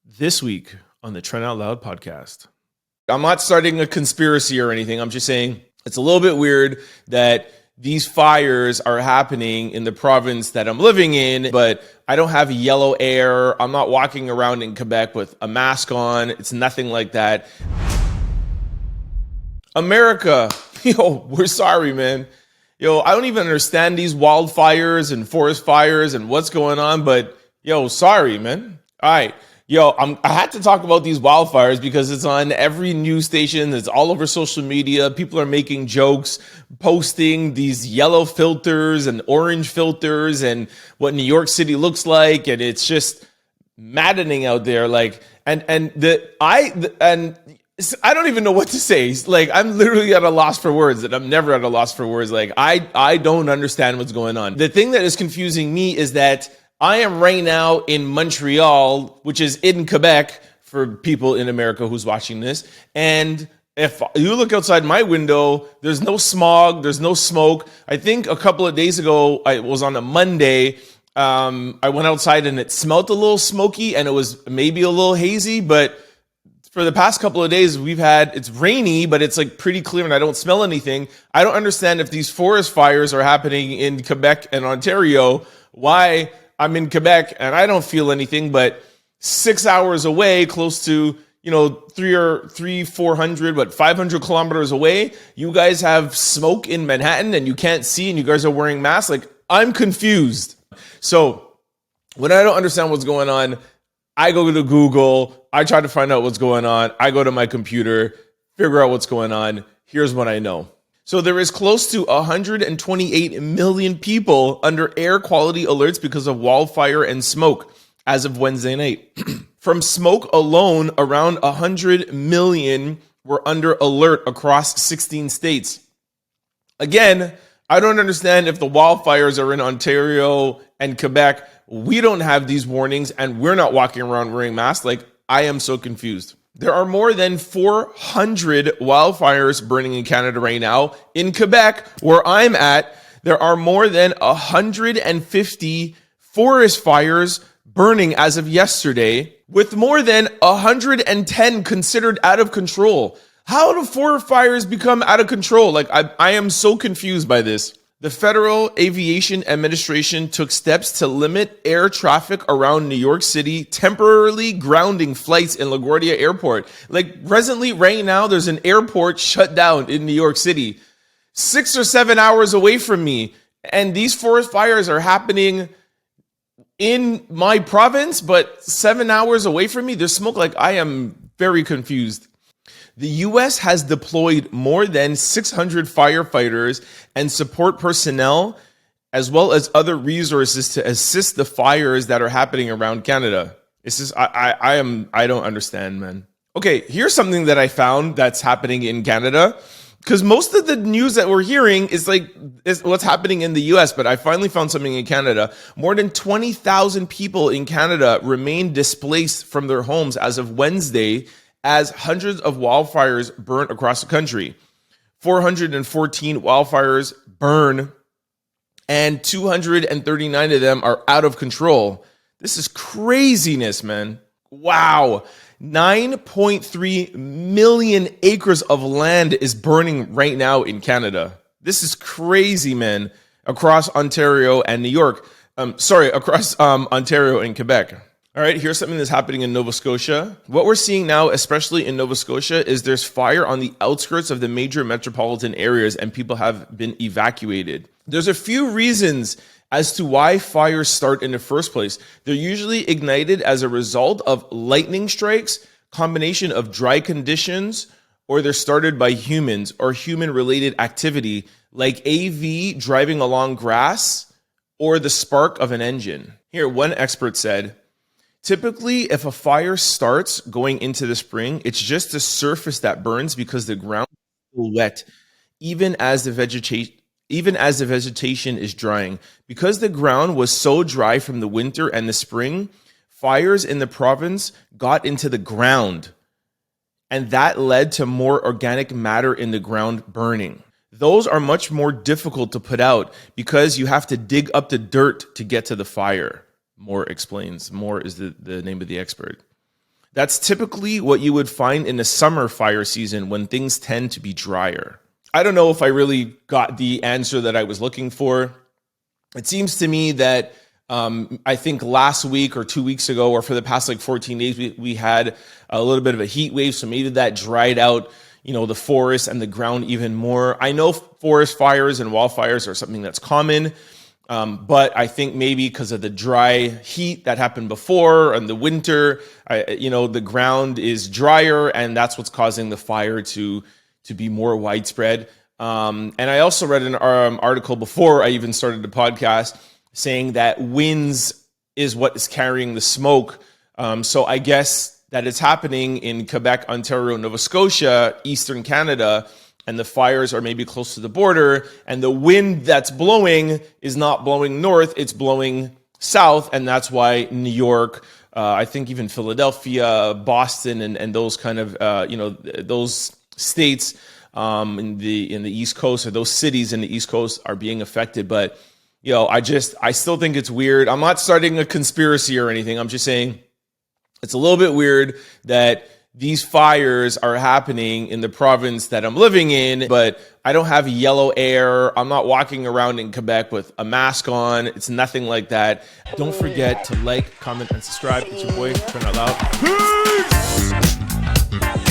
This week on the Trent Out Loud Podcast. I'm not starting a conspiracy or anything. I'm just saying it's a little bit weird that these fires are happening in the province that I'm living in, but I don't have yellow air. I'm not walking around in Quebec with a mask on. It's nothing like that. America, we're sorry, man. I don't even understand these wildfires and forest fires and what's going on, but sorry, man. All right. I had to talk about these wildfires because it's on every news station. It's all over social media. People are making jokes, posting these yellow filters and orange filters and what New York City looks like. And it's just maddening out there. I don't even know what to say. I'm literally at a loss for words, and I'm never at a loss for words. I don't understand what's going on. The thing that is confusing me is that I am right now in Montreal, which is in Quebec for people in America who's watching this. And if you look outside my window, there's no smog, there's no smoke. I think a couple of days ago, it was on a Monday, I went outside and it smelled a little smoky and it was maybe a little hazy, but for the past couple of days, it's rainy, but it's pretty clear and I don't smell anything. I don't understand if these forest fires are happening in Quebec and Ontario, why I'm in Quebec and I don't feel anything, but 6 hours away, close to, 500 kilometers away, you guys have smoke in Manhattan and you can't see and you guys are wearing masks. I'm confused. So when I don't understand what's going on, I go to Google, I try to find out what's going on. I go to my computer, figure out what's going on. Here's what I know. So there is close to 128 million people under air quality alerts because of wildfire and smoke as of Wednesday night. From smoke alone, around 100 million were under alert across 16 states. Again, I don't understand if the wildfires are in Ontario and Quebec. We don't have these warnings and we're not walking around wearing masks. I am so confused. There are more than 400 wildfires burning in Canada right now. In Quebec, where I'm at, there are more than 150 forest fires burning as of yesterday, with more than 110 considered out of control. How do forest fires become out of control? I am so confused by this. The Federal Aviation Administration took steps to limit air traffic around New York City, temporarily grounding flights in LaGuardia Airport. Presently, right now, there's an airport shut down in New York City, 6 or 7 hours away from me. And these forest fires are happening in my province, but 7 hours away from me. There's smoke. I am very confused. The U.S. has deployed more than 600 firefighters and support personnel, as well as other resources to assist the fires that are happening around Canada. It's just, I don't understand, man. Okay, here's something that I found that's happening in Canada, because most of the news that we're hearing is what's happening in the U.S., but I finally found something in Canada. More than 20,000 people in Canada remain displaced from their homes as of Wednesday, as hundreds of wildfires burn across the country. 414 wildfires burn, and 239 of them are out of control. This is craziness, man. Wow. 9.3 million acres of land is burning right now in Canada. This is crazy, man. Across Ontario and New York. Across Ontario and Quebec. All right, here's something that's happening in Nova Scotia. What we're seeing now, especially in Nova Scotia, is there's fire on the outskirts of the major metropolitan areas and people have been evacuated. There's a few reasons as to why fires start in the first place. They're usually ignited as a result of lightning strikes, combination of dry conditions, or they're started by humans or human-related activity like AV driving along grass or the spark of an engine. Here, one expert said, typically, if a fire starts going into the spring, it's just the surface that burns because the ground is still wet, even as the vegetation is drying. Because the ground was so dry from the winter and the spring, fires in the province got into the ground, and that led to more organic matter in the ground burning. Those are much more difficult to put out because you have to dig up the dirt to get to the fire. Moore explains. Moore is the name of the expert. That's typically what you would find in the summer fire season when things tend to be drier. I don't know if I really got the answer that I was looking for. It seems to me that I think last week or 2 weeks ago, or for the past like 14 days, we had a little bit of a heat wave. So maybe that dried out, the forest and the ground even more. I know forest fires and wildfires are something that's common. But I think maybe because of the dry heat that happened before and the winter, the ground is drier, and that's what's causing the fire to be more widespread. And I also read an article before I even started the podcast saying that winds is what is carrying the smoke. So I guess that it's happening in Quebec, Ontario, Nova Scotia, Eastern Canada, and the fires are maybe close to the border, and the wind that's blowing is not blowing north, it's blowing south, and that's why New York, I think even Philadelphia, Boston, and those kind of, those states in the East Coast, or those cities in the East Coast are being affected. But, I still think it's weird. I'm not starting a conspiracy or anything. I'm just saying it's a little bit weird that these fires are happening in the province that I'm living in, but I don't have yellow air. I'm not walking around in Quebec with a mask on. It's nothing like that. Don't forget to like, comment, and subscribe. It's your boy, Trent Out Loud. Peace!